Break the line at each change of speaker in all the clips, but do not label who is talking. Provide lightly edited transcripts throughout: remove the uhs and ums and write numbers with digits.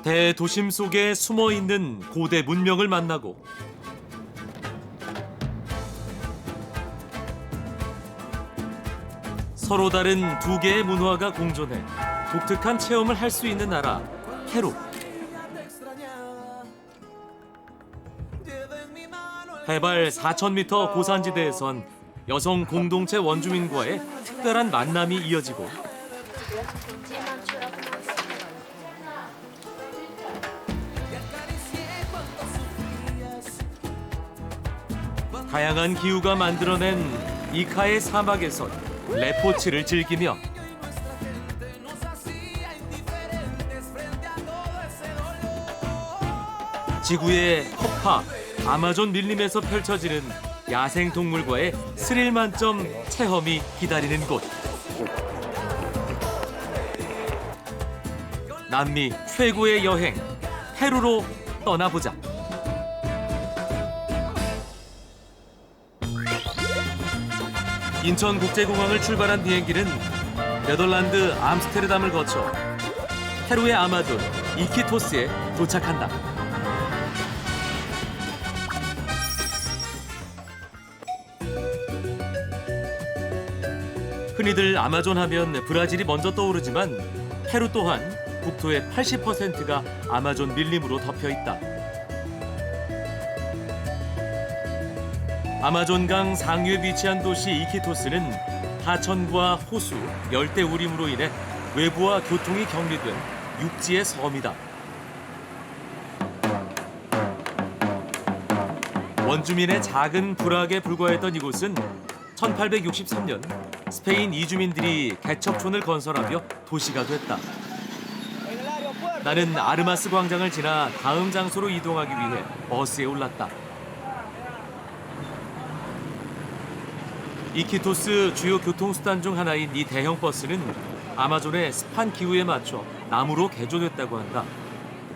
대도심 속에 숨어 있는 고대 문명을 만나고 서로 다른 두 개의 문화가 공존해 독특한 체험을 할 수 있는 나라 페루. 해발 4,000m 고산지대에선 여성 공동체 원주민과의 특별한 만남이 이어지고 다양한 기후가 만들어낸 이카의 사막에선 레포츠를 즐기며 지구의 허파 아마존 밀림에서 펼쳐지는 야생동물과의 스릴 만점 체험이 기다리는 곳. 남미 최고의 여행 페루로 떠나보자. 인천국제공항을 출발한 비행기는 네덜란드 암스테르담을 거쳐 페루의 아마존 이키토스에 도착한다. 흔히들 아마존 하면 브라질이 먼저 떠오르지만 페루 또한 국토의 80%가 아마존 밀림으로 덮여 있다. 아마존강 상류에 위치한 도시 이키토스는 하천과 호수, 열대우림으로 인해 외부와 교통이 격리된 육지의 섬이다. 원주민의 작은 부락에 불과했던 이곳은 1863년 스페인 이주민들이 개척촌을 건설하며 도시가 됐다. 나는 아르마스 광장을 지나 다음 장소로 이동하기 위해 버스에 올랐다. 이키토스 주요 교통수단 중 하나인 이 대형 버스는 아마존의 습한 기후에 맞춰 나무로 개조됐다고 한다.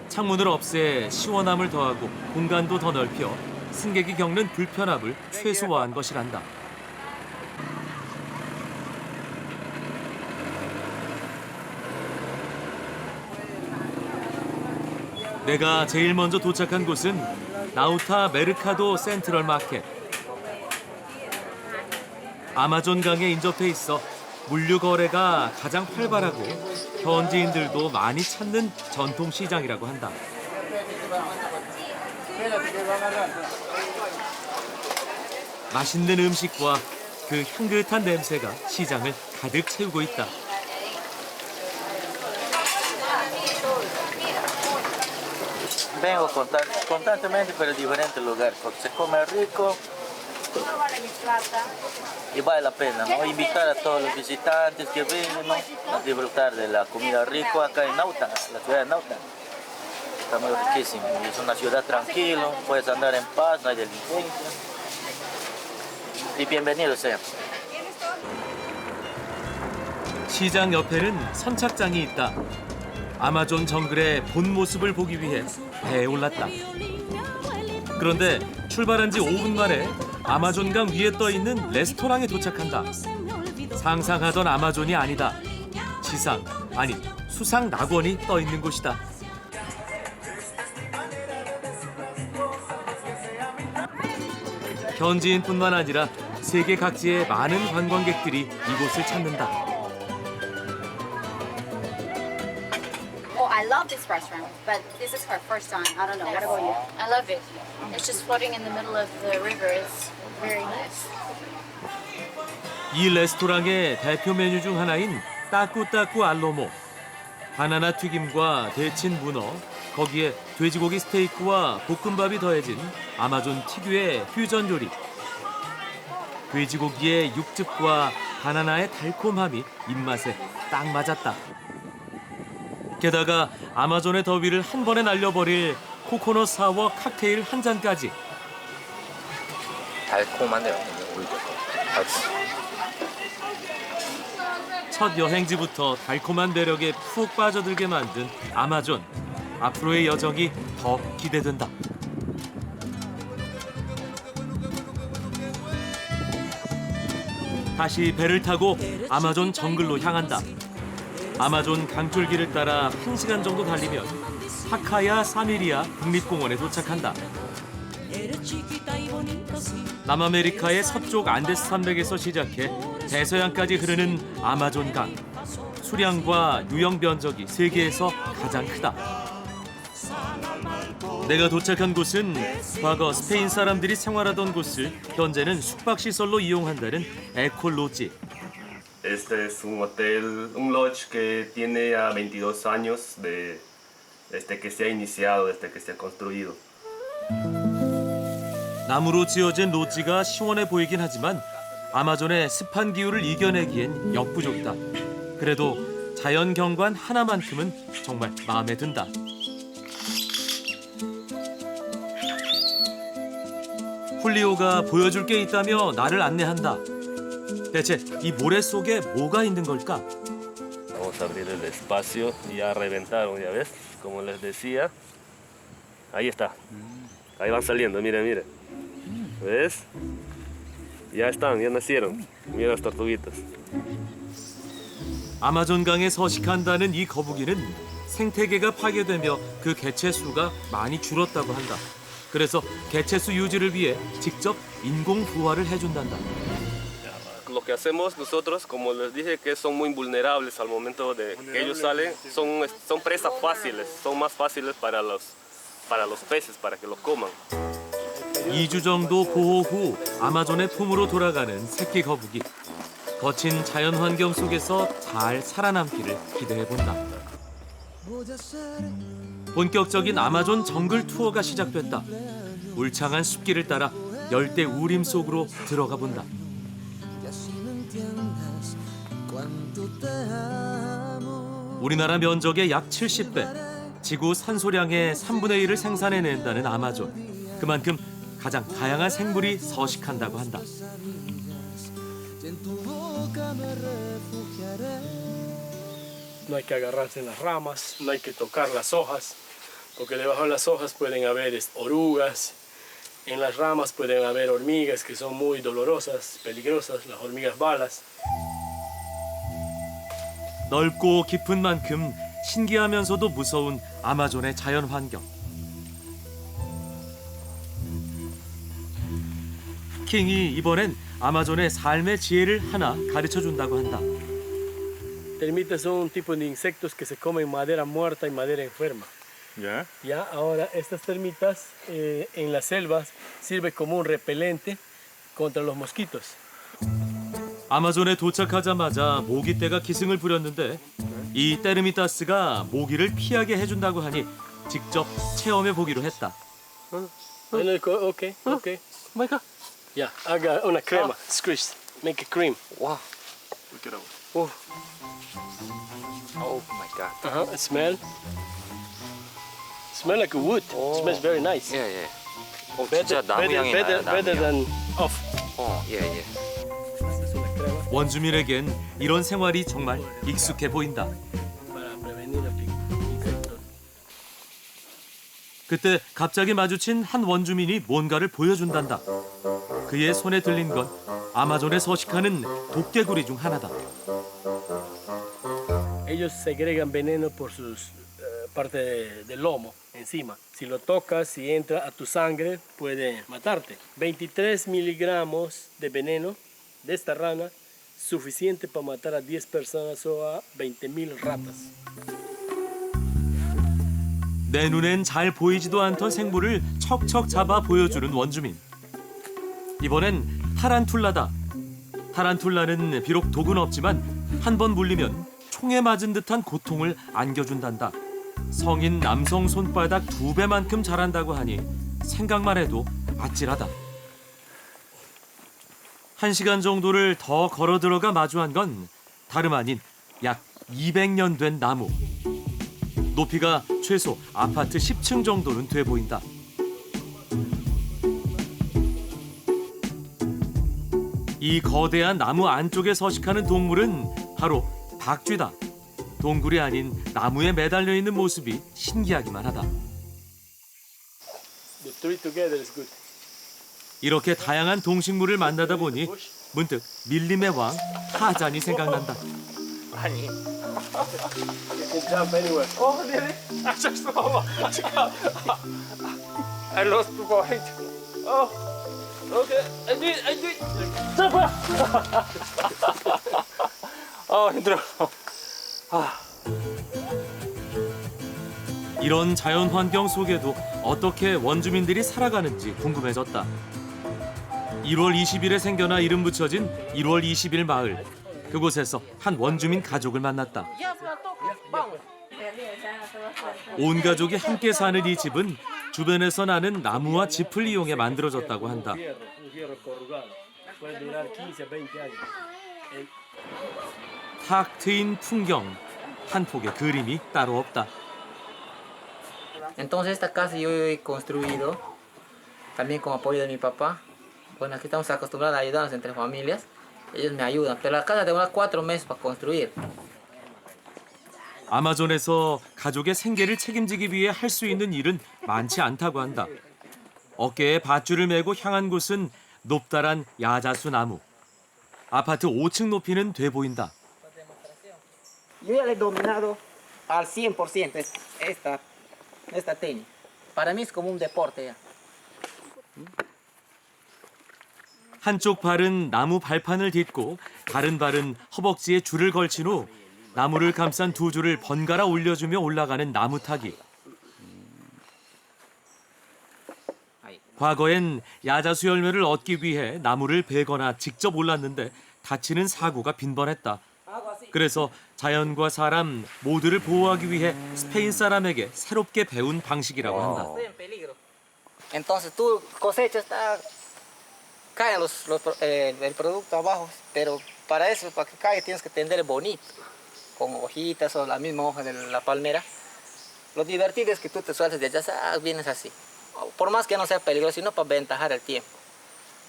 창문을 없애 시원함을 더하고 공간도 더 넓혀 승객이 겪는 불편함을 최소화한 것이란다. 내가 제일 먼저 도착한 곳은 나우타 메르카도 센트럴 마켓. 아마존강에 인접해 있어 물류 거래가 가장 활발하고 현지인들도 많이 찾는 전통 시장이라고 한다. 맛있는 음식과 그 향긋한 냄새가 시장을 가득 채우고 있다.
Vengo constantemente per differenti lugares porque se come rico y vale la pena, ¿no? Invitar a todos los visitantes que vengan, ¿no? A disfrutar de la comida rica acá en Nauta, la ciudad de Nauta. Está muy riquísimo, y es una ciudad tranquila, puedes andar en paz, no hay delincuencia. Y bienvenido sea.
시장 옆에는 선착장이 있다. 아마존 정글의 본 모습을 보기 위해 배에 올랐다. 그런데 출발한 지 5분 만에 아마존강 위에 떠 있는 레스토랑에 도착한다. 상상하던 아마존이 아니다. 지상, 아니 수상 낙원이 떠 있는 곳이다. 현지인뿐만 아니라 세계 각지의 많은 관광객들이 이곳을 찾는다.
I love this restaurant, but this is her first time. I don't know. What about you? I love it. It's just floating in the middle of the river. It's very nice.
이 레스토랑의 대표 메뉴 중 하나인 따꾸따꾸 알로모. 바나나 튀김과 데친 문어, 거기에 돼지고기 스테이크와 볶음밥이 더해진 아마존 특유의 퓨전 요리. 돼지고기의 육즙과 바나나의 달콤함이 입맛에 딱 맞았다. 게다가 아마존의 더위를 한 번에 날려버릴 코코넛 사워 칵테일 한 잔까지.
달콤한데요, 오히려.
첫 여행지부터 달콤한 매력에 푹 빠져들게 만든 아마존. 앞으로의 여정이 더 기대된다. 다시 배를 타고 아마존 정글로 향한다. 아마존 강줄기를 따라 1시간 정도 달리면 파카야 사미리아 국립공원에 도착한다. 남아메리카의 서쪽 안데스 산맥에서 시작해 대서양까지 흐르는 아마존강. 수량과 유형 면적이 세계에서 가장 크다. 내가 도착한 곳은 과거 스페인 사람들이 생활하던 곳을 현재는 숙박시설로 이용한다는 에콜로지.
Este es un hotel, un lodge que tiene ya 22 años desde que se ha iniciado, desde que se ha construido.
나무로 지어진 로지가 시원해 보이긴 하지만 아마존의 습한 기후를 이겨내기엔 역부족이다. 그래도 자연 경관 하나만큼은 정말 마음에 든다. 훌리오가 보여줄 게 있다며 나를 안내한다. 대체 이 모래 속에 뭐가 있는 걸까?
Vamos a abrir el espacio, ya reventaron, ya ves, como les decía. Ahí está, ahí van saliendo, mira, mira. ¿Ves? Ya están, ya nacieron. Mira las tortuguitas.
아마존강에 서식한다는 이 거북이는 생태계가 파괴되며 그 개체 수가 많이 줄었다고 한다. 그래서 개체 수 유지를 위해 직접 인공 부화를 해준단다.
Lo que hacemos nosotros, como les dije, que son muy vulnerables al momento de que ellos salen, son presas fáciles, son más fáciles para los peces, para que los coman.
2주 정도 보호 후 아마존의 품으로 돌아가는 새끼 거북이. 거친 자연 환경 속에서 잘 살아남기를 기대해본다. 본격적인 아마존 정글 투어가 시작됐다. 울창한 숲길을 따라 열대 우림 속으로 들어가 본다. 우리나라 면적의 약 70배, 지구 산소량의 3분의 1을 생산해낸다는 아마존. 그만큼 가장 다양한 생물이 서식한다고 한다.
No hay que agarrarse en las ramas, no hay que tocar las hojas, porque debajo de las hojas pueden haber orugas, en las ramas pueden haber hormigas que son muy dolorosas, peligrosas, las hormigas balas.
넓고 깊은 만큼 신기하면서도 무서운 아마존의 자연 환경. 킹이 이번엔 아마존의 삶의 지혜를 하나 가르쳐준다고 한다.
Termitas son un tipo de insectos que se comen madera muerta y madera enferma.
¿Ya?
Ya, ahora estas termitas en las selvas sirven como un repelente contra los mosquitos.
아마존에 도착하자마자 모기떼가 기승을 부렸는데 이 테르미타스가 모기를 피하게 해준다고 하니 직접 체험해 보기로 했다.
Okay, okay. Ya, haga una crema, squish, make a cream.
Wow. Look it out. Oh my god.
Smell like a wood. Smells very nice.
예, 예. 진짜 나무 향이 나요, 나무
better
향.
than off.
예, 예.
Haces una crema
원주민에겐 이런 생활이 정말 익숙해 보인다.
para prevenir el insectos.
그때 갑자기 마주친 한 원주민이 뭔가를 보여준단다. 그의 손에 들린 건 아마존에 서식하는 도깨구리 중 하나다.
Ellos segregan veneno por sus parte del lomo encima. Si lo tocas y entra a tu sangre puede matarte. 23 miligramos de veneno de esta rana suficiente para matar a 10 personas o a 20,000 ratas.
내 눈엔 잘 보이지도 않던 생물을 척척 잡아 보여주는 원주민. 이번엔 타란툴라다. 타란툴라는 비록 독은 없지만 한 번 물리면 총에 맞은 듯한 고통을 안겨준단다. 성인 남성 손바닥 2배만큼 자란다고 하니 생각만 해도 아찔하다. 1시간 정도를 더 걸어 들어가 마주한 건 다름 아닌 약 200년 된 나무. 높이가 최소 아파트 10층 정도는 돼 보인다. 이 거대한 나무 안쪽에 서식하는 동물은 바로 박쥐다. 동굴이 아닌 나무에 매달려 있는 모습이 신기하기만 하다.
The three together is good.
이렇게 다양한 동식물을 만나다 보니 문득 밀림의 왕 타잔이 생각난다.
아니.
Can jump anywhere. Oh, really? I just
I lost the point.
Oh, okay. I do it. Jump up.
힘들어.
이런 자연 환경 속에도 어떻게 원주민들이 살아가는지 궁금해졌다. 1월 20일에 생겨나 이름 붙여진 1월 20일 마을. 그곳에서 한 원주민 가족을 만났다. 온 가족이 함께 사는 이 집은 주변에서 나는 나무와 짚을 이용해 만들어졌다고 한다.
Un hierro corrugado. Puede durar 15 a 20 años.
탁 트인 풍경, 한 폭의 그림이 따로 없다.
Entonces esta casa yo he construido también con apoyo de mi papá. Bueno, aquí estamos acostumbrados a ayudarnos entre familias. Ellos me ayudan, pero la casa demora 4 meses para construir.
아마존에서 가족의 생계를 책임지기 위해 할 수 있는 일은 많지 않다고 한다. 어깨에 밧줄을 메고 향한 곳은 높다란 야자수 나무. 아파트 5층 높이는 돼 보인다.
Yo ya le he dominado al 100% esta técnica. Para mí es como un deporte ya.
한쪽 발은 나무 발판을 딛고 다른 발은 허벅지에 줄을 걸친 후 나무를 감싼 두 줄을 번갈아 올려주며 올라가는 나무 타기. 과거엔 야자수 열매를 얻기 위해 나무를 베거나 직접 올랐는데 다치는 사고가 빈번했다. 그래서 자연과 사람 모두를 보호하기 위해 스페인 사람에게 새롭게 배운 방식이라고 한다.
Estoy en peligro. Entonces tú cosechas, cae el producto abajo, pero para eso, para que caiga, tienes que tender bonito, con hojitas o la misma hoja de la palmera. Lo divertido es que tú te sueltas de allá, vienes así. Por más que no sea peligroso, sino para aventajar el tiempo.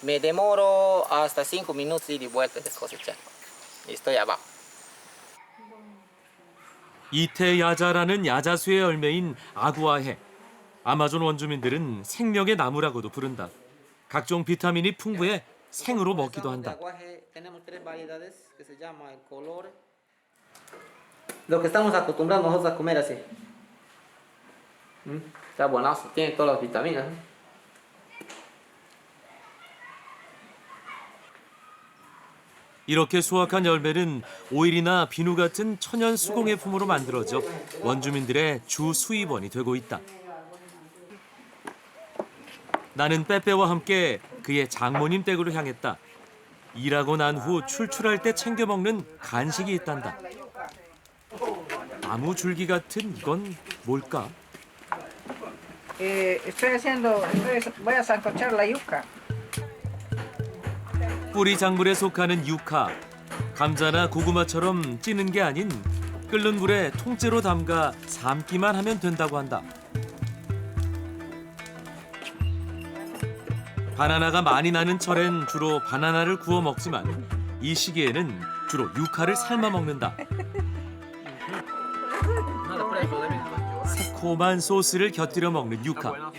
Me demoro hasta 5 minutos ir y vuelta de cosechar. Y estoy abajo.
이태야자라는 야자수의 열매인 아구아해. 아마존 원주민들은 생명의 나무라고도 부른다. 각종 비타민이 풍부해 생으로 먹기도 한다.
Tenemos 3 variedades que se llama el color. Lo que estamos acostumbrados nosotros a comer así. Está buenazo, tiene todas las vitaminas.
이렇게 수확한 열매는 오일이나 비누 같은 천연 수공예품으로 만들어져 원주민들의 주 수입원이 되고 있다. 나는 빼빼와 함께 그의 장모님 댁으로 향했다. 일하고 난 후 출출할 때 챙겨 먹는 간식이 있단다. 나무 줄기 같은 이건 뭘까?
Voy a sancochar la yuca.
뿌리 작물에 속하는 유카. 감자나 고구마처럼 찌는 게 아닌 끓는 물에 통째로 담가 삶기만 하면 된다고 한다. 바나나가 많이 나는 철엔 주로 바나나를 구워 먹지만 이 시기에는 주로 유카를 삶아 먹는다. 새콤한 소스를 곁들여 먹는 유카.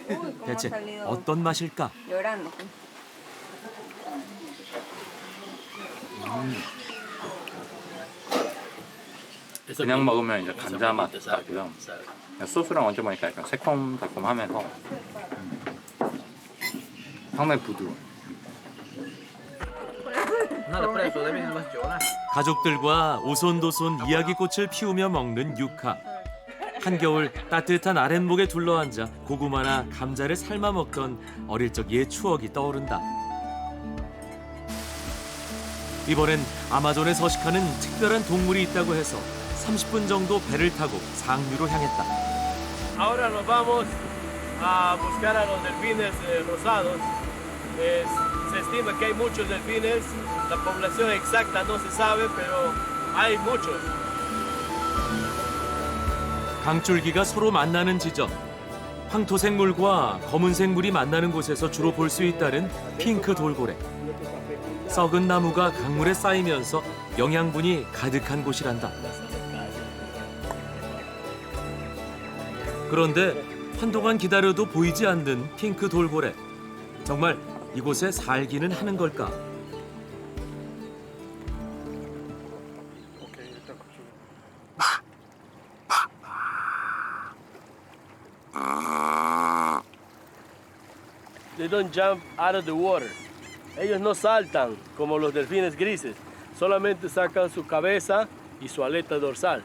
대체 어떤 맛일까?
Llorando.
그냥 먹으면 이제 감자 맛 나고요. 소스랑 얹어 먹으니까 약간 새콤달콤하면서 상당히 부드러워.
가족들과 오손도손 이야기꽃을 피우며 먹는 유카. 한겨울 따뜻한 아랫목에 둘러앉아 고구마나 감자를 삶아 먹던 어릴 적 옛 추억이 떠오른다. 이번엔 아마존에 서식하는 특별한 동물이 있다고 해서 30분 정도 배를 타고 상류로 향했다.
Ahora nos vamos a buscar a los delfines rosados. Se estima que hay muchos delfines. La población exacta no se sabe, pero hay muchos.
강줄기가 서로 만나는 지점. 황토생물과 검은생물이 만나는 곳에서 주로 볼 수 있다는 핑크 돌고래. 썩은 나무가 강물에 쌓이면서 영양분이 가득한 곳이란다. 그런데 한동안 기다려도 보이지 않는 핑크 돌고래. 정말 이곳에 살기는 하는 걸까?
they don't jump out of the water. Ellos no saltan como los delfines grises. Solamente sacan su cabeza y su aleta dorsal.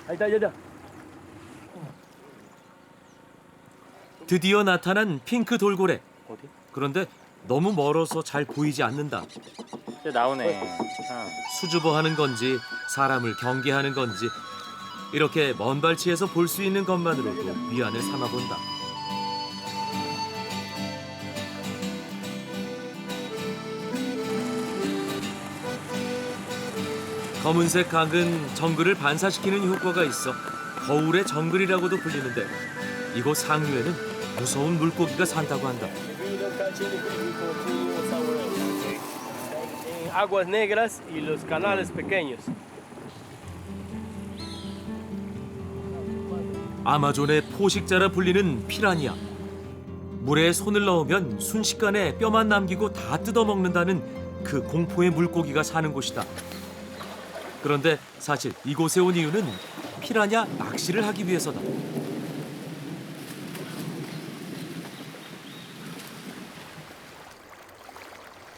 Ahí está, allá.
드디어 나타난 핑크 돌고래. 그런데 너무 멀어서 잘 보이지 않는다.
나오네.
수줍어하는 건지 사람을 경계하는 건지 이렇게 먼 발치에서 볼 수 있는 것만으로도 위안을 삼아본다. 검은색 각은 정글을 반사시키는 효과가 있어 거울의 정글이라고도 불리는데 이곳 상류에는 무서운 물고기가 산다고 한다.
Aguas negras y los canales pequeños.
아마존의 포식자라 불리는 피라니아. 물에 손을 넣으면 순식간에 뼈만 남기고 다 뜯어먹는다는 그 공포의 물고기가 사는 곳이다. 그런데 사실 이곳에 온 이유는 피라냐 낚시를 하기 위해서다.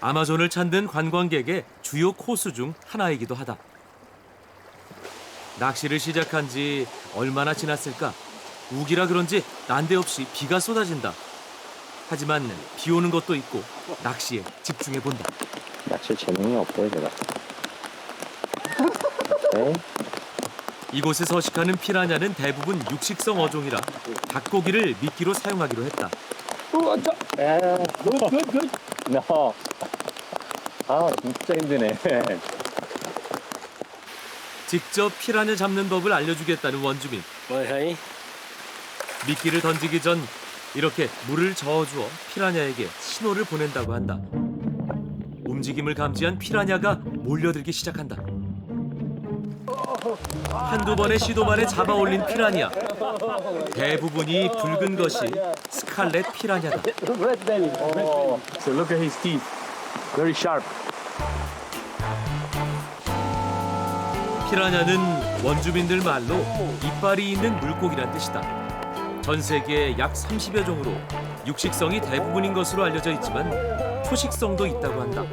아마존을 찾는 관광객의 주요 코스 중 하나이기도 하다. 낚시를 시작한 지 얼마나 지났을까? 우기라 그런지 난데없이 비가 쏟아진다. 하지만 비 오는 것도 있고 낚시에 집중해 본다.
낚시 재능이 없어요, 제가. 네.
이곳에 서식하는 피라냐는 대부분 육식성 어종이라 닭고기를 미끼로 사용하기로 했다.
No. 아, 진짜 힘드네.
직접 피라냐 잡는 법을 알려주겠다는 원주민.
Ahí.
미끼를 던지기 전 이렇게 물을 저어주어 피라냐에게 신호를 보낸다고 한다. 움직임을 감지한 피라냐가 몰려들기 시작한다. 한두 번의 시도 만에 잡아올린 피라냐. 대부분이 붉은 것이 스칼렛 피라냐다.
So look at his teeth. Very sharp.
피라냐는 원주민들 말로 이빨이 있는 물고기란 뜻이다. 전 세계에 약 30여 종으로 육식성이 대부분인 것으로 알려져 있지만 초식성도 있다고 한다.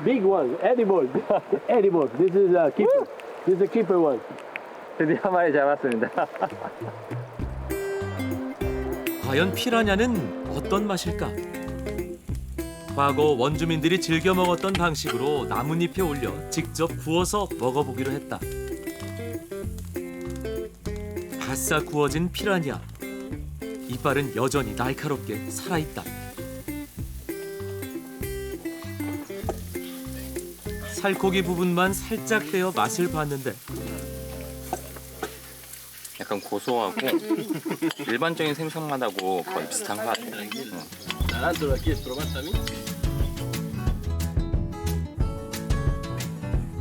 Big one, edible. Edible. This is a keeper. This is a keeper one.
드디어 한 마리 잡았습니다.
과연 피라냐는 어떤 맛일까? 과거 원주민들이 즐겨 먹었던 방식으로 나뭇잎에 올려 직접 구워서 먹어보기로 했다. 바싹 구워진 피라냐. 이빨은 여전히 날카롭게 살아있다. 살코기 부분만 살짝 떼어 맛을 봤는데
약간 고소하고 일반적인 생선맛하고 거의 비슷한 것 같아요.
Tarántula, ¿quieres probar también?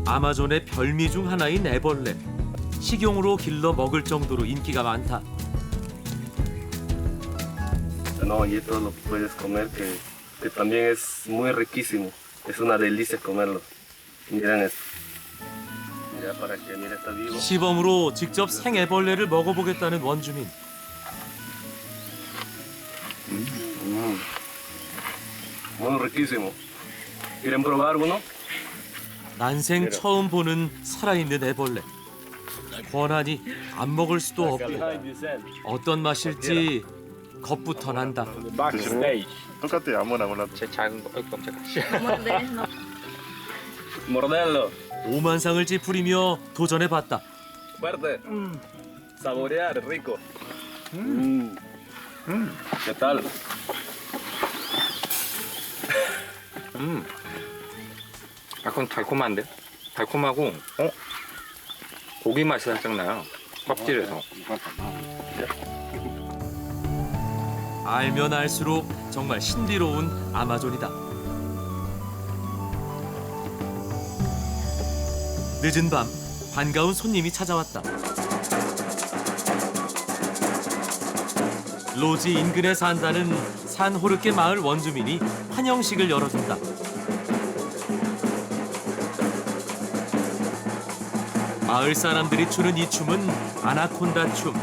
아마존의 별미 중 하나인 애벌레. 식용으로 길러 먹을 정도로 인기가 많다.
No, y esto lo puedes comer, que también es muy riquísimo. Es una delicia comerlo. Miren esto. Ya para que mire está vivo.
시범으로 직접 생애벌레를 먹어보겠다는 원주민.
Muy riquísimo. ¿Quieren probar uno?
난생 처음 보는 살아있는 애벌레. 권하니 안 먹을 수도 없고 어떤 맛일지 겁부터 난다.
Backstage.
Tócate, 아무나 몰라.
제 작은 거, 깜짝이야.
Morderlo.
오만상을 찌푸리며 도전해봤다.
Fuerte. Saborear, rico. ¿Qué tal?
약간 달콤한데? 달콤하고, 고기 맛이 살짝 나요. 껍질에서.
알면 알수록 정말 신비로운 아마존이다. 늦은 밤 반가운 손님이 찾아왔다. 로지 인근에 산다는 산호르케 마을 원주민이 환영식을 열어준다. 마을 사람들이 추는 이 춤은 아나콘다 춤.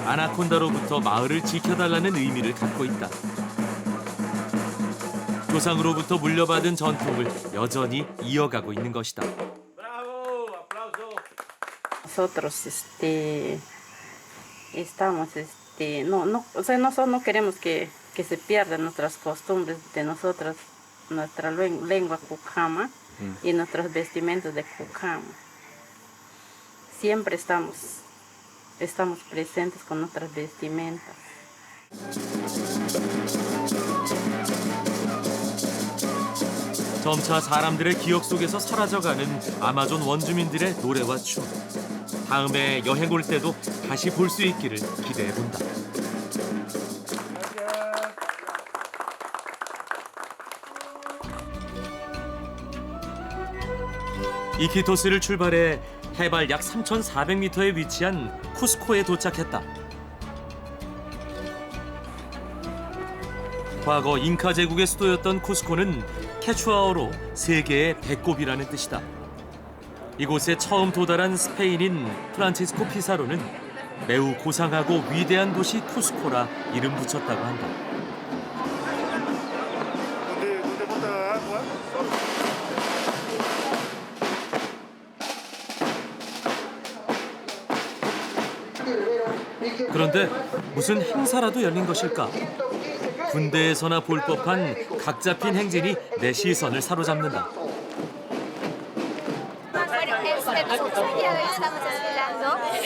아나콘다로부터 마을을 지켜달라는 의미를 갖고 있다. 조상으로부터 물려받은 전통을 여전히 이어가고 있는 것이다.
Nosotros estamos o sea, nosotros no queremos que se pierdan nuestras costumbres de nosotros, nuestra lengua cucama y nuestros vestimentos de cucama. Siempre estamos presentes con nuestras vestimentas.
점차 사람들의 기억 속에서 사라져가는 아마존 원주민들의 노래와 춤. 다음에 여행 올 때도 다시 볼 수 있기를 기대해본다. 이키토스를 출발해 해발 약 3,400m에 위치한 쿠스코에 도착했다. 과거 잉카 제국의 수도였던 쿠스코는 케추아어로 세계의 배꼽이라는 뜻이다. 이곳에 처음 도달한 스페인인 프란치스코 피사로는 매우 고상하고 위대한 도시 쿠스코라 이름 붙였다고 한다. 그런데 무슨 행사라도 열린 것일까? 군대에서나 볼 법한 각 잡힌 행진이 내 시선을 사로잡는다.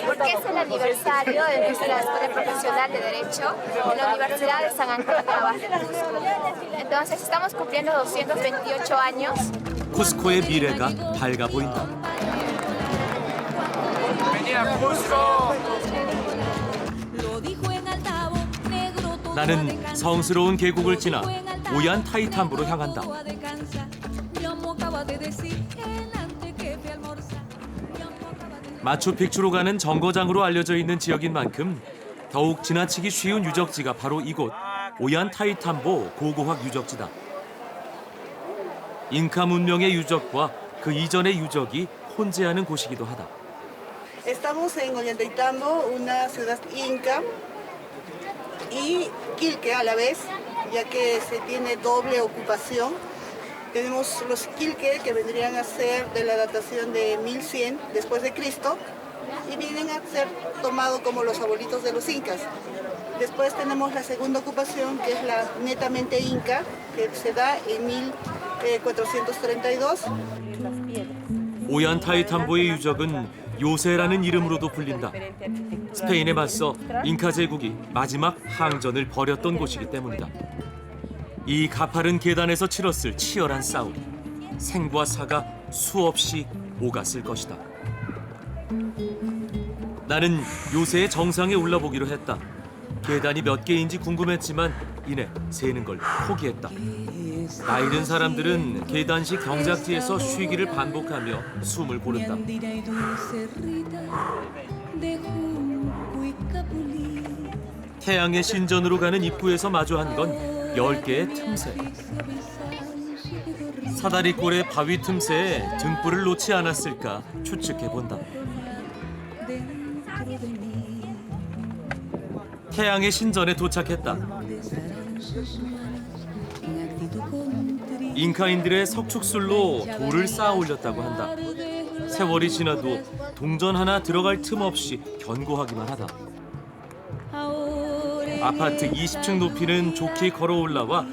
Porque es el aniversario de nuestra Escuela Profesional de Derecho en la Universidad de San Antonio Abad de Cusco. Entonces estamos cumpliendo 228 años.
쿠스코의 미래가 밝아 보인다. 나는 성스러운 계곡을 지나 오얀 타이탄부로 향한다. 마추픽추로 가는 정거장으로 알려져 있는 지역인 만큼 더욱 지나치기 쉬운 유적지가 바로 이곳 오얀 타이탄보 고고학 유적지다. 잉카 문명의 유적과 그 이전의 유적이 혼재하는 곳이기도 하다.
Estamos en Ollantaytambo, una ciudad inca y quilque a la vez, ya que se tiene doble ocupación. Tenemos los quilque que vendrían a ser de la datación de 1100 después de Cristo y vienen a ser tomados como los abuelitos de los incas. Después tenemos la segunda ocupación, que es la netamente inca, que se da en 1432.
오얀 타이탄보의 유적은 요새라는 이름으로도 불린다. 스페인에 맞서 잉카 제국이 마지막 항전을 벌였던 곳이기 때문이다. 이 가파른 계단에서 치렀을 치열한 싸움. 생과 사가 수없이 오갔을 것이다. 나는 요새의 정상에 올라보기로 했다. 계단이 몇 개인지 궁금했지만 이내 세는 걸 포기했다. 나이 든 사람들은 계단식 경작지에서 쉬기를 반복하며 숨을 고른다. 태양의 신전으로 가는 입구에서 마주한 건 10개의 틈새. 사다리꼴의 바위 틈새에 등불을 놓지 않았을까 추측해본다. 태양의 신전에 도착했다. 잉카인들의 석축술로 돌을 쌓아 올렸다고 한다. 세월이 지나도 동전 하나 들어갈 틈 없이 견고하기만 하다. 아파트 20층 높이는 좋게 걸어 올라와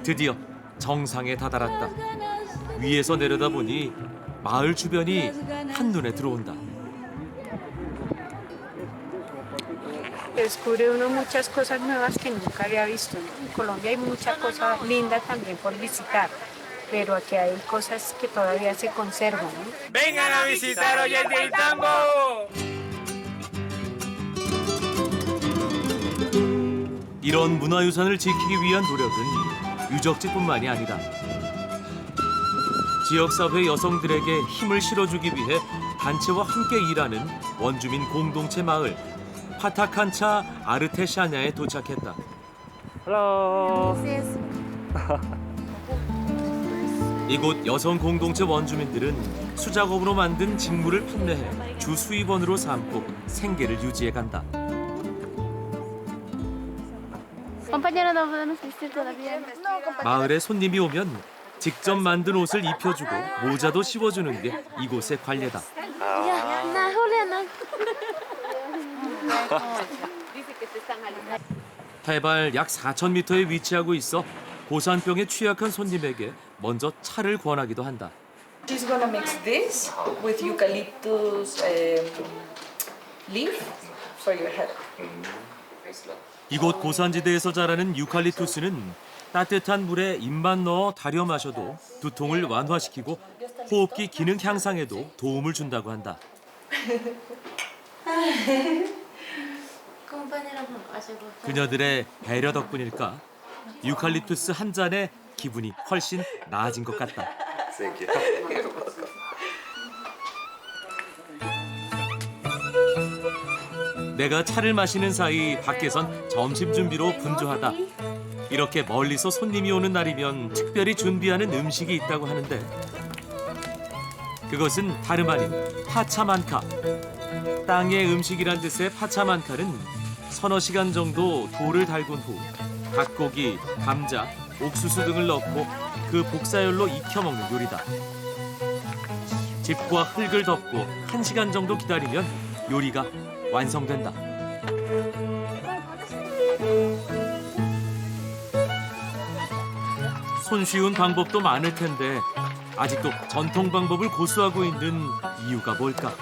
드디어 정상에 다다랐다. 위에서 내려다보니 마을 주변이 한눈에 들어온다.
Descubre uno muchas cosas nuevas que nunca había visto, ¿no? En Colombia hay muchas cosas lindas también por visitar, pero aquí hay cosas que todavía se conservan, ¿no?
¡Vengan a visitar Ollantaytambo!
이런 문화유산을 지키기 위한 노력은 유적지뿐만이 아니다. 지역사회 여성들에게 힘을 실어주기 위해 단체와 함께 일하는 원주민 공동체 마을 파타칸차 아르테샤냐에 도착했다.
Hello.
이곳 여성 공동체 원주민들은 수작업으로 만든 직물을 판매해 주 수입원으로 삼고 생계를 유지해간다.
compañero no podemos vestir todavía.
마을에 손님이 오면 직접 만든 옷을 입혀주고 모자도 씌워주는 게 이곳의 관례다.
Na Juliana.
해발 약 4,000m에 위치하고 있어 고산병에 취약한 손님에게 먼저 차를 권하기도 한다.
She's gonna mix this with eucalyptus leaf for your head.
이곳 고산지대에서 자라는 유칼립투스는 따뜻한 물에 입만 넣어 달여 마셔도 두통을 완화시키고 호흡기 기능 향상에도 도움을 준다고 한다. 그녀들의 배려 덕분일까 유칼립투스 한 잔에 기분이 훨씬 나아진 것 같다. 내가 차를 마시는 사이 밖에선 점심 준비로 분주하다. 이렇게 멀리서 손님이 오는 날이면 특별히 준비하는 음식이 있다고 하는데 그것은 다름 아닌 파차만카. 땅의 음식이란 뜻의 파차만카는 서너 시간 정도 돌을 달군 후 닭고기, 감자, 옥수수 등을 넣고 그 복사열로 익혀 먹는 요리다. 짚과 흙을 덮고 1시간 정도 기다리면 요리가 완성된다. 손쉬운 방법도 많을 텐데 아직도 전통 방법을 고수하고 있는 이유가 뭘까?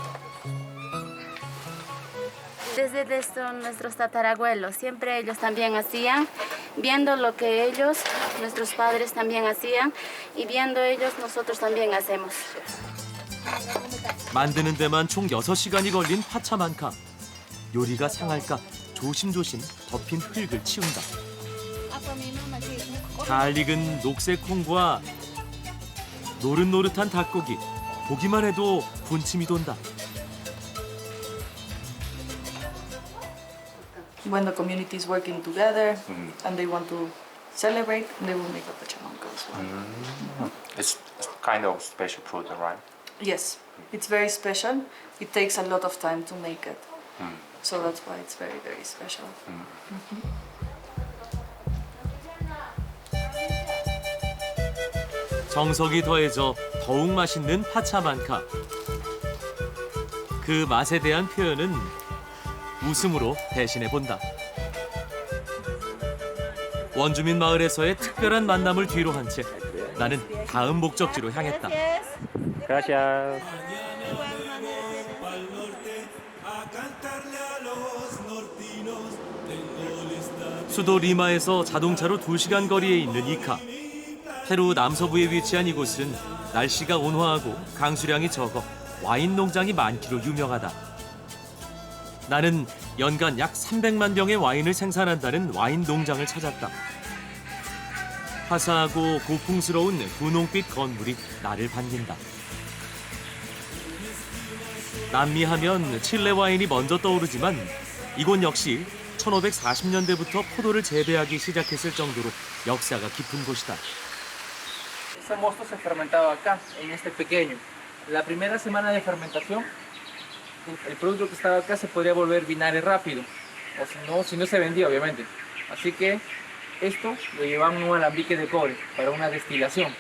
Desde nuestros tatarabuelos, siempre ellos también hacían, viendo lo que ellos, nuestros padres también hacían, y viendo ellos, nosotros también hacemos.
만드는 데만 총 6시간이 걸린 파차만카. 요리가 상할까 조심조심 덮인 흙을 치운다. 잘 익은 녹색 콩과 노릇노릇한 닭고기. 보기만 해도 군침이 돈다.
When the community is working together and they want to celebrate, they will make a pachamanca as well.
It's kind of special food, right?
Yes, it's very special. It takes a lot of time to make it. So that's why it's very, very special.
정석이 더해져 더욱 맛있는 파차만카. 그 맛에 대한 표현은 웃음으로 대신해 본다. 원주민 마을에서의 특별한 만남을 뒤로 한 채 나는 다음 목적지로 향했다.
Gracias.
수도 리마에서 자동차로 2시간 거리에 있는 이카. 페루 남서부에 위치한 이곳은 날씨가 온화하고 강수량이 적어 와인 농장이 많기로 유명하다. 나는 연간 약 300만 병의 와인을 생산한다는 와인 농장을 찾았다. 화사하고 고풍스러운 분홍빛 건물이 나를 반긴다. 남미 하면 칠레 와인이 먼저 떠오르지만 이곳 역시 1540년대부터 포도를 재배하기 시작했을 정도로 역사가 깊은 곳이다.
Ese mosto se fermentaba acá, en este pequeño. La primera semana de fermentación, el producto que estaba acá se podría volver vinagre rápido, o si no se vendía, obviamente. Así que esto lo llevaban en un alambique de cobre para una destilación.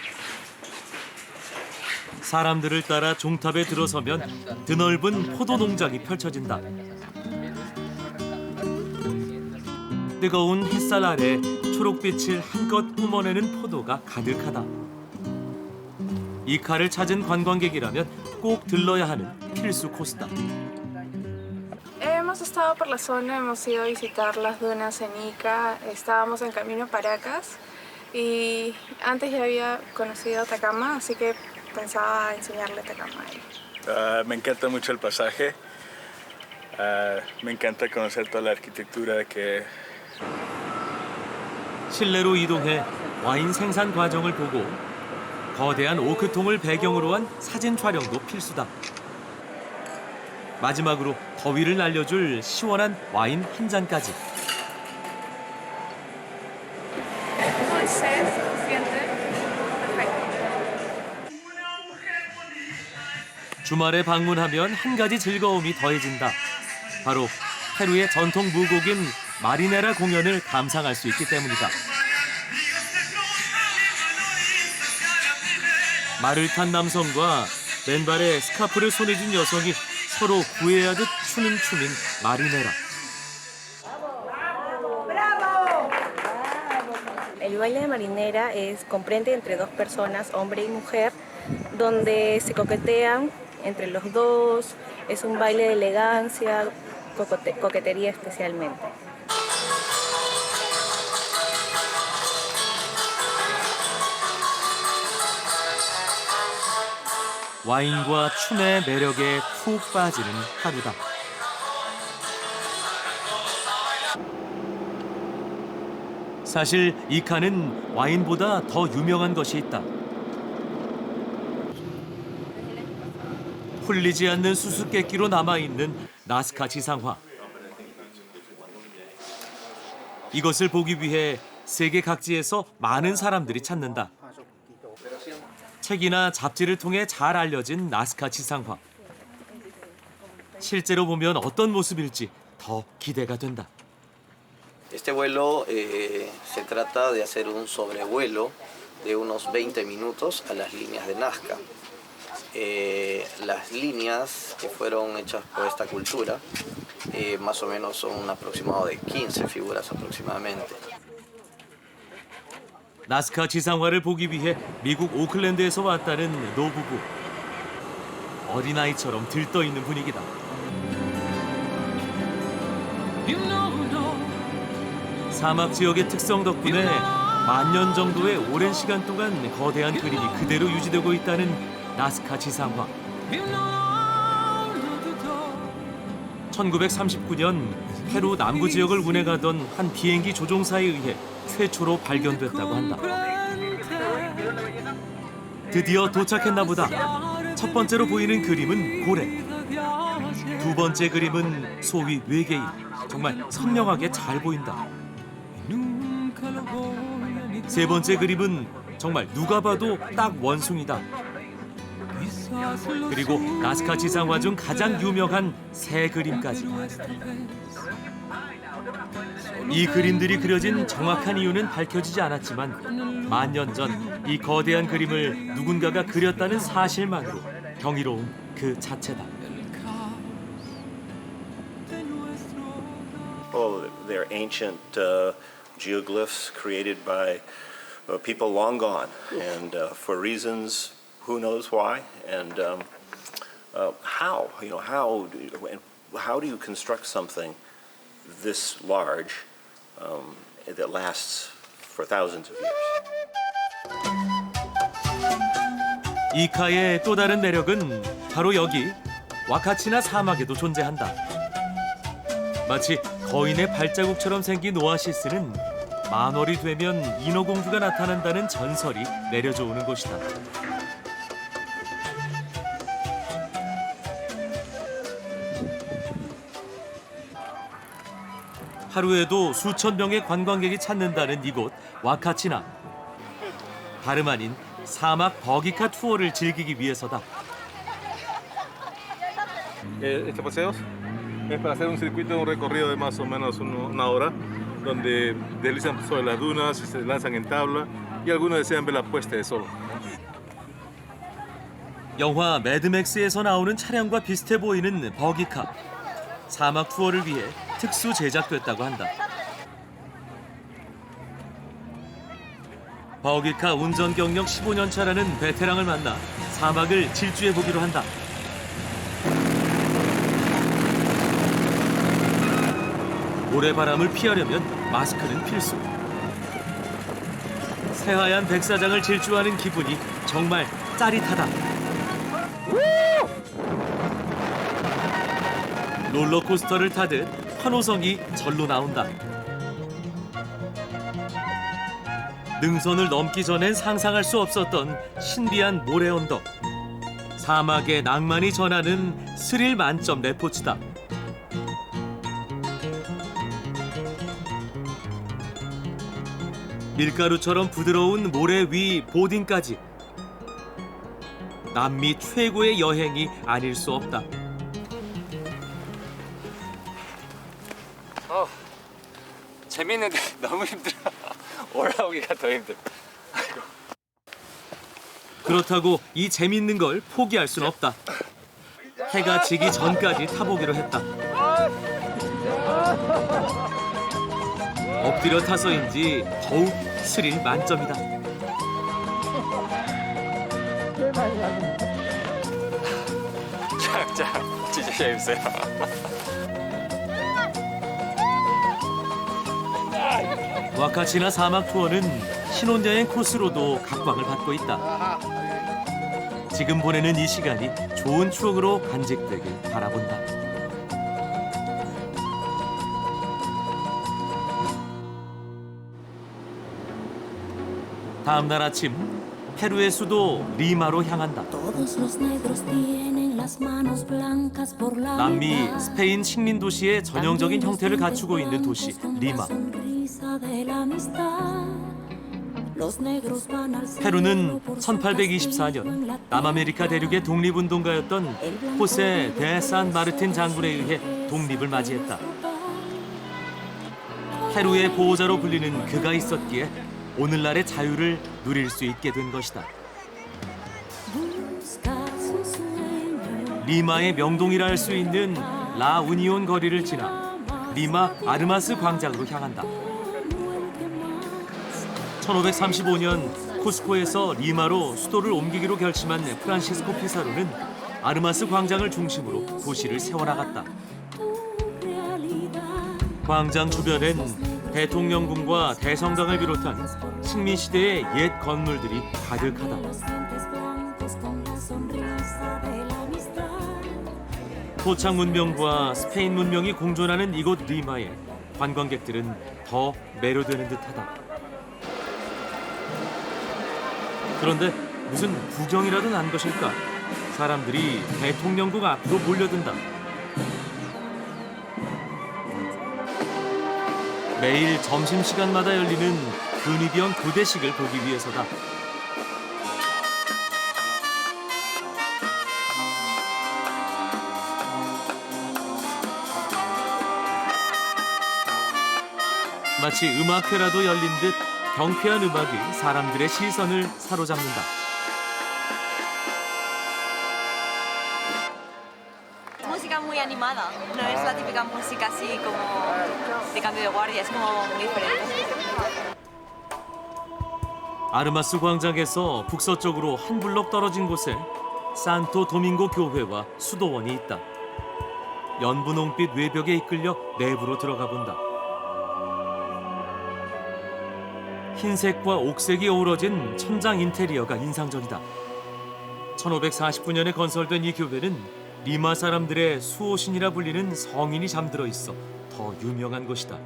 사람들을 따라 종탑에 들어서면 드넓은 포도 농장이 펼쳐진다. 뜨거운 햇살 아래 초록빛을 한껏 뿜어내는 포도가 가득하다. 이카를 찾은 관광객이라면 꼭 들러야 하는 필수 코스다.
Hemos estado por la zona, hemos ido a visitar las dunas en Ica, estábamos en camino a Paracas y antes ya había conocido Atacama, así que pensaba enseñarle Atacama a él.
Me encanta mucho el pasaje, me encanta conocer toda la arquitectura que...
실내로 이동해 와인 생산 과정을 보고 거대한 오크통을 배경으로 한 사진 촬영도 필수다. 마지막으로 더위를 날려줄 시원한 와인 한 잔까지. 주말에 방문하면 한 가지 즐거움이 더해진다. 바로 페루의 전통 무곡인 마리네라 공연을 감상할 수 있기 때문이다. 말을 탄 남성과 맨발에 스카프를 손에 쥔 여성이 서로 구애하듯 추는 춤인 마리네라.
El baile de marinera comprende entre dos personas, hombre y mujer, donde se coquetean entre los dos. Es un baile de elegancia, coquetería especialmente.
와인과 춤의 매력에 푹 빠지는 하루다. 사실 이카는 와인보다 더 유명한 것이 있다. 풀리지 않는 수수께끼로 남아있는 나스카 지상화. 이것을 보기 위해 세계 각지에서 많은 사람들이 찾는다. 책이나 잡지를 통해 잘 알려진 나스카 지상화. 실제로 보면 어떤 모습일지 더 기대가 된다.
Este vuelo se trata de hacer un sobrevuelo de unos 20 minutos a las líneas de Nazca. Las líneas que fueron hechas por esta cultura más o menos son un aproximado de 15 figuras aproximadamente.
나스카 지상화를 보기 위해 미국 오클랜드에서 왔다는 노부부. 어린아이처럼 들떠있는 분위기다. 사막 지역의 특성 덕분에 만년 정도의 오랜 시간 동안 거대한 그림이 그대로 유지되고 있다는 나스카 지상화. 1939년 페루 남부 지역을 운행하던 한 비행기 조종사에 의해 최초로 발견됐다고 한다. 드디어 도착했나 보다. 첫 번째로 보이는 그림은 고래. 두 번째 그림은 소위 외계인. 정말 선명하게 잘 보인다. 세 번째 그림은 정말 누가 봐도 딱 원숭이다. 그리고 나스카 지상화 중 가장 유명한 새 그림까지. 이 그림들이 그려진 정확한 이유는 밝혀지지 않았지만 만년 전 이 거대한 그림을 누군가가 그렸다는 사실만으로 경이로움 그 자체다.
Well, they're ancient geoglyphs created by people long gone, and for reasons who knows why, and how do you construct something this large that lasts for thousands of years?
이카의 또 다른 매력은 바로 여기 와카치나 사막에도 존재한다. 마치 거인의 발자국처럼 생긴 오아시스는 만월이 되면 인어공주가 나타난다는 전설이 내려져 오는 곳이다. 하루에도 수천 명의 관광객이 찾는다는 이곳 와카치나. 다름 아닌 사막 버기카 투어를 즐기기 위해서다.
Este paseo es para hacer un circuito, un recorrido de más o menos una hora, donde deslizan sobre las dunas y se lanzan en tabla, y algunos desean ver la puesta de sol.
영화 매드맥스에서 나오는 차량과 비슷해 보이는 버기카. 사막 투어를 위해 특수 제작됐다고 한다. 버기카 운전 경력 15년 차라는 베테랑을 만나 사막을 질주해 보기로 한다. 모래바람을 피하려면 마스크는 필수. 새하얀 백사장을 질주하는 기분이 정말 짜릿하다. 롤러코스터를 타듯 환호성이 절로 나온다. 능선을 넘기 전엔 상상할 수 없었던 신비한 모래 언덕. 사막의 낭만이 전하는 스릴 만점 레포츠다. 밀가루처럼 부드러운 모래 위 보딩까지. 남미 최고의 여행이 아닐 수 없다.
재밌는데 너무 힘들어. 올라오기가 더 힘들어.
그렇다고 이 재밌는 걸 포기할 순 없다. 해가 지기 전까지 타보기로 했다. 엎드려 타서인지 더욱 스릴 만점이다.
진짜 재밌어요.
와카치나 사막 투어는 신혼여행 코스로도 각광을 받고 있다. 지금 보내는 이 시간이 좋은 추억으로 간직되길 바라본다. 다음 날 아침, 페루의 수도 리마로 향한다. 남미 스페인 식민 도시의 전형적인 형태를 갖추고 있는 도시 리마. 페루는 1824년 남아메리카 대륙의 독립운동가였던 호세 데 산 마르틴 장군에 의해 독립을 맞이했다. 페루의 보호자로 불리는 그가 있었기에 오늘날의 자유를 누릴 수 있게 된 것이다. 리마의 명동이라 할 수 있는 라 우니온 거리를 지나 리마 아르마스 광장으로 향한다. 1535년 쿠스코에서 리마로 수도를 옮기기로 결심한 프란시스코 피사로는 아르마스 광장을 중심으로 도시를 세워나갔다. 광장 주변엔 대통령궁과 대성당을 비롯한 식민시대의 옛 건물들이 가득하다. 토착 문명과 스페인 문명이 공존하는 이곳 리마에 관광객들은 더 매료되는 듯하다. 그런데 무슨 구경이라도 난 것일까? 사람들이 대통령궁 앞으로 몰려든다. 매일 점심시간마다 열리는 근위병 교대식을 보기 위해서다. 마치 음악회라도 열린 듯 경쾌한 음악이 사람들의 시선을 사로잡는다.
Música muy animada, no es la típica música así como de cambio de guardia, es como muy diferente.
아르마스 광장에서 북서쪽으로 한 블록 떨어진 곳에 산토 도밍고 교회와 수도원이 있다. 연분홍빛 외벽에 이끌려 내부로 들어가 본다. 흰색과 옥색이 어우러진 천장 인테리어가 인상적이다. 1549년에 건설된 이 교회는 리마 사람들의 수호신이라 불리는 성인이 잠들어 있어 더 유명한 곳이다.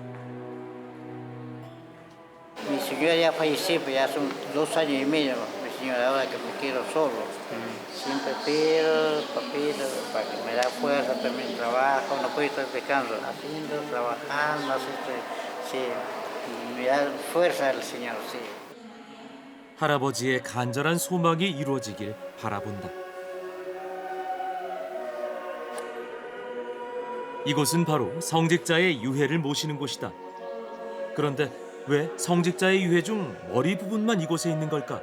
Mi señora ya falleció, pues ya son 2 años y medio, mi señora, ahora que me quiero solo. Siempre pido papito para que me da fuerza, también trabajo, no puedo estar descanso, haciendo, trabajando, sí, me da fuerza el Señor, sí.
할아버지의 간절한 소망이 이루어지길 바라본다. 이곳은 바로 성직자의 유해를 모시는 곳이다. 그런데 왜 성직자의 유해 중 머리 부분만 이곳에 있는 걸까?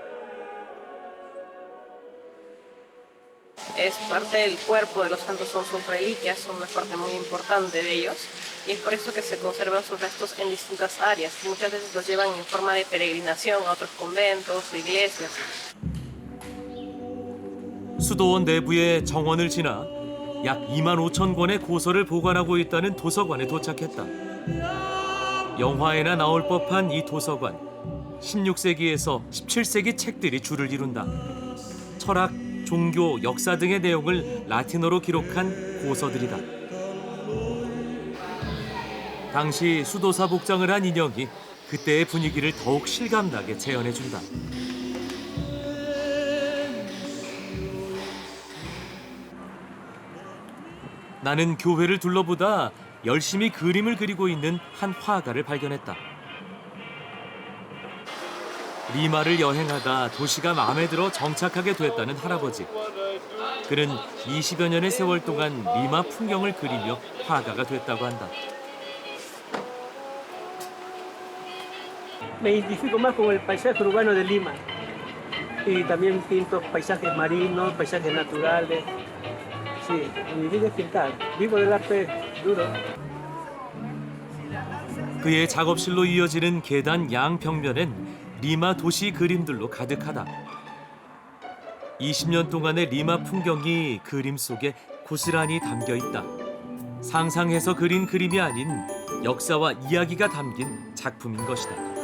Es parte del cuerpo de los santos, son sus reliquias, son una parte muy importante de ellos y es por eso que se conservan sus restos en distintas áreas. Muchas veces los llevan en forma de peregrinación a otros conventos o iglesias.
수도원 내부의 정원을 지나 약 25,000권의 고서를 보관하고 있다는 도서관에 도착했다. 영화에나 나올 법한 이 도서관. 16세기에서 17세기 책들이 줄을 이룬다. 철학, 종교, 역사 등의 내용을 라틴어로 기록한 고서들이다. 당시 수도사 복장을 한 인형이 그때의 분위기를 더욱 실감나게 재현해준다. 나는 교회를 둘러보다 열심히 그림을 그리고 있는 한 화가를 발견했다. 리마를 여행하다 도시가 마음에 들어 정착하게 됐다는 할아버지. 그는 20여 년의 세월 동안 리마 풍경을 그리며 화가가 됐다고 한다.
me identifico más con el paisaje urbano de Lima. Y también pinto paisajes marinos, paisajes naturales. Sí, mi vida es pintar. Vivo del arte duro.
그의 작업실로 이어지는 계단 양벽면엔 리마 도시 그림들로 가득하다. 20년 동안의 리마 풍경이 그림 속에 고스란히 담겨 있다. 상상해서 그린 그림이 아닌 역사와 이야기가 담긴 작품인 것이다.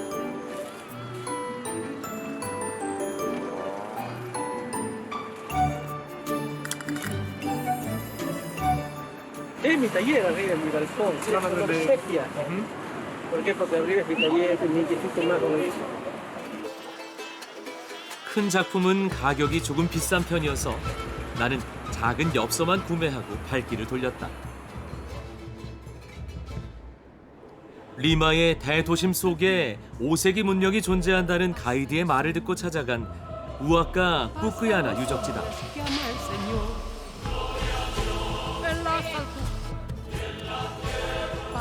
Es mi taller arriba en mi balcón, se llama sepia. ¿Por qué? Porque arriba es mi taller, me identifico más con eso.
큰 작품은 가격이 조금 비싼 편이어서 나는 작은 엽서만 구매하고 발길을 돌렸다. 리마의 대도심 속에 5세기 문명이 존재한다는 가이드의 말을 듣고 찾아간 우아카 뿌끄야나 유적지다.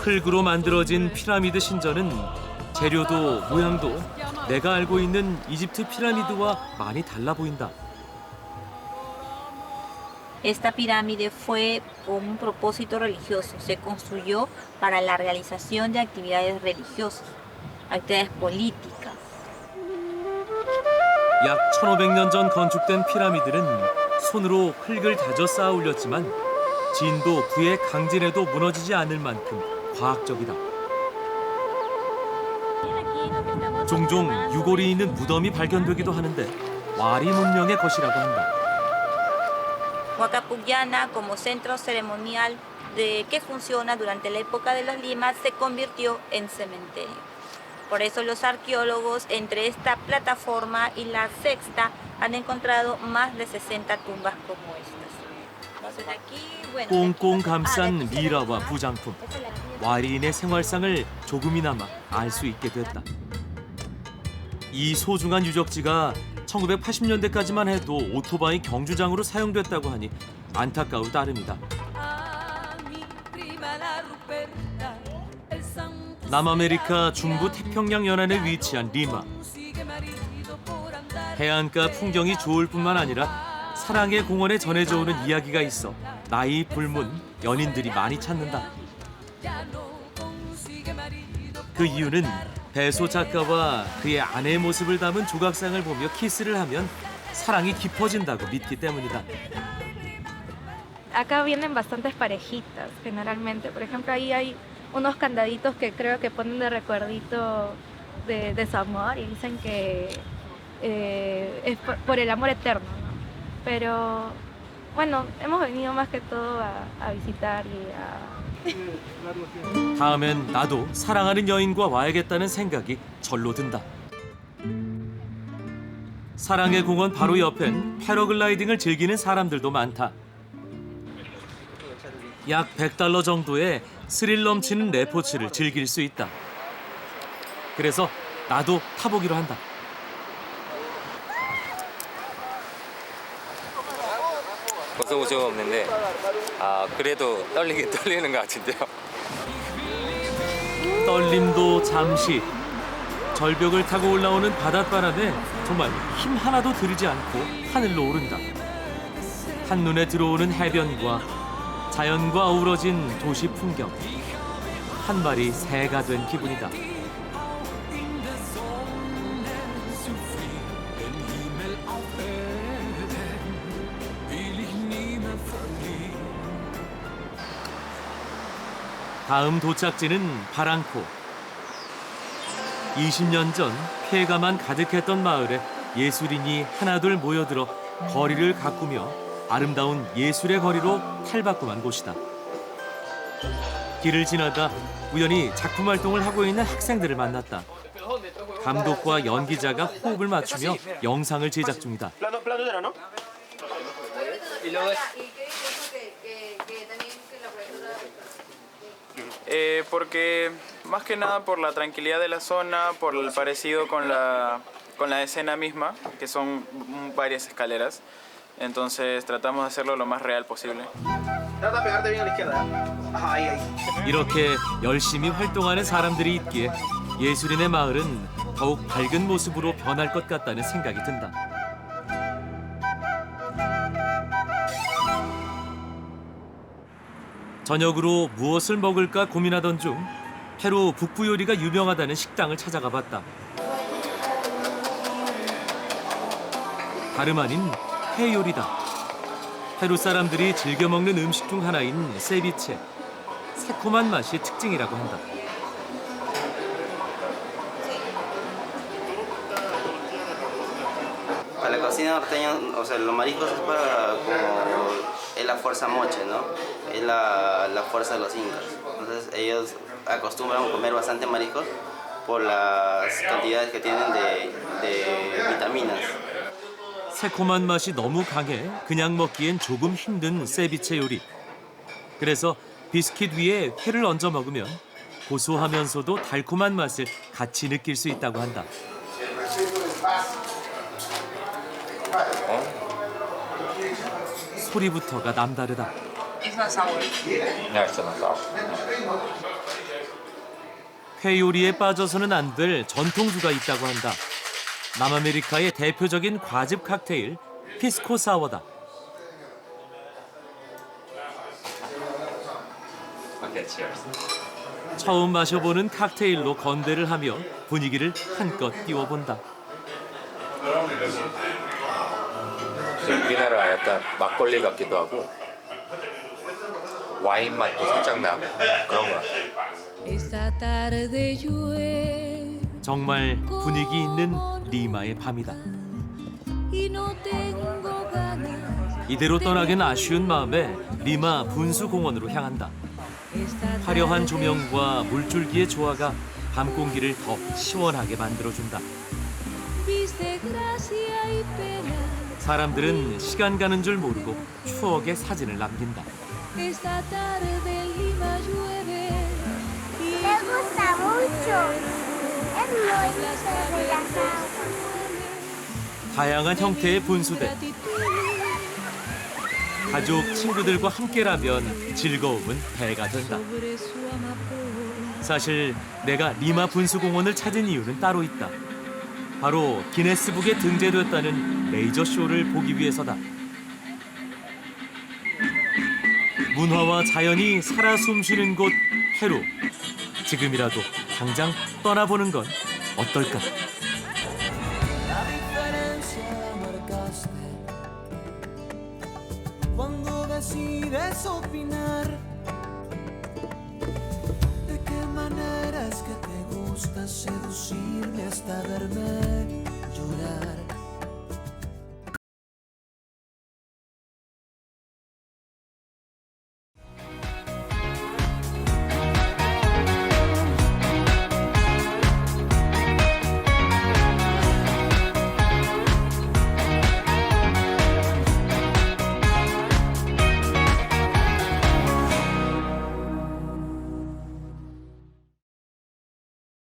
흙으로 만들어진 피라미드 신전은 재료도 모양도 내가 알고 있는 이집트 피라미드와 많이 달라 보인다.
Esta pirámide fue con un propósito religioso. Se construyó para la realización de actividades religiosas, actividades políticas.
약 1500년 전 건축된 피라미드는 손으로 흙을 다져 쌓아 올렸지만 진도 부의 강진에도 무너지지 않을 만큼 과학적이다. 종종 유골이 있는 무덤이 발견되기도 하는데 와리 문명의 것이라고 한다.
Huacapucllana, como centro ceremonial que funciona durante la época de los Limas, se convirtió en cementerio. Por eso los arqueólogos entre esta plataforma y la sexta han encontrado más de 60 tumbas como estas. Entonces aquí, bueno,
꽁꽁 감싼 미라와 부장품, 와리인의 생활상을 조금이나마 알 수 있게 됐다. 이 소중한 유적지가 1980년대까지만 해도 오토바이 경주장으로 사용됐다고 하니 안타까울 따름이다. 남아메리카 중부 태평양 연안에 위치한 리마. 해안가 풍경이 좋을 뿐만 아니라 사랑의 공원에 전해져 오는 이야기가 있어 나이 불문 연인들이 많이 찾는다. 그 이유는 배소 작가와 그의 아내의 모습을 담은 조각상을 보며 키스를 하면 사랑이 깊어진다고 믿기 때문이다.
Acá vienen bastantes parejitas, generalmente. Por ejemplo, ahí hay unos candaditos que creo que ponen de recuerdito de su amor y dicen que es por el amor eterno, ¿no? Pero, bueno, hemos venido más que todo a visitar y a...
다음엔 나도 사랑하는 여인과 와야겠다는 생각이 절로 든다. 사랑의 공원 바로 옆엔 패러글라이딩을 즐기는 사람들도 많다. 약 $100 정도의 스릴 넘치는 레포츠를 즐길 수 있다. 그래서 나도 타보기로 한다.
벗어본 적 없는데 그래도 떨리는 것 같은데요.
떨림도 잠시. 절벽을 타고 올라오는 바닷바람에 정말 힘 하나도 들이지 않고 하늘로 오른다. 한눈에 들어오는 해변과 자연과 어우러진 도시 풍경. 한 마리 새가 된 기분이다. 다음 도착지는 바랑코. 20년 전 폐가만 가득했던 마을에 예술인이 하나둘 모여들어 거리를 가꾸며 아름다운 예술의 거리로 탈바꿈한 곳이다. 길을 지나다 우연히 작품 활동을 하고 있는 학생들을 만났다. 감독과 연기자가 호흡을 맞추며 영상을 제작 중이다.
Porque más que nada por la tranquilidad de la zona, por el parecido con la escena misma, que son varias escaleras. Entonces tratamos de hacerlo lo más real posible.
Trata de pegarte bien a la izquierda. Ajá, ahí.
이렇게 열심히 활동하는 사람들이 있기에 예술인의 마을은 더욱 밝은 모습으로 변할 것 같다는 생각이 든다. 저녁으로 무엇을 먹을까 고민하던 중 페루 북부 요리가 유명하다는 식당을 찾아가 봤다. 다름 아닌 회 요리다. 페루 사람들이 즐겨 먹는 음식 중 하나인 세비체. 새콤한 맛이 특징이라고 한다.
Para la cocina norteña, o sea, los mariscos es para como es la fuerza moche, ¿no? Es la fuerza de los incas. Entonces ellos acostumbran a comer bastante mariscos por las cantidades que tienen de vitaminas.
새콤한 맛이 너무 강해 그냥 먹기엔 조금 힘든 세비체 요리. 그래서 비스킷 위에 회를 얹어 먹으면 고소하면서도 달콤한 맛을 같이 느낄 수 있다고 한다. 소리부터가 남다르다. 회 요리에 빠져서는 안 될 전통주가 있다고 한다. 남아메리카의 대표적인 과즙 칵테일 피스코 사워다. 처음 마셔보는 칵테일로 건배를 하며 분위기를 한껏 띄워본다.
우리나라 약간 막걸리 같기도 하고 와인 맛도 살짝 나고 그런 것 같아요.
정말 분위기 있는 리마의 밤이다. 이대로 떠나긴 아쉬운 마음에 리마 분수공원으로 향한다. 화려한 조명과 물줄기의 조화가 밤 공기를 더 시원하게 만들어준다. 사람들은 시간 가는 줄 모르고 추억의 사진을 남긴다. 다양한 형태의 분수대. 가족, 친구들과 함께라면 즐거움은 배가 된다. 사실 내가 리마 분수공원을 찾은 이유는 따로 있다. 바로 기네스북에 등재됐다는 레이저 쇼를 보기 위해서다. 문화와 자연이 살아 숨쉬는 곳 페루. 지금이라도 당장 떠나보는 건 어떨까?
Cuando decides opinar, de qué manera es que te gusta seducirme hasta verme llorar.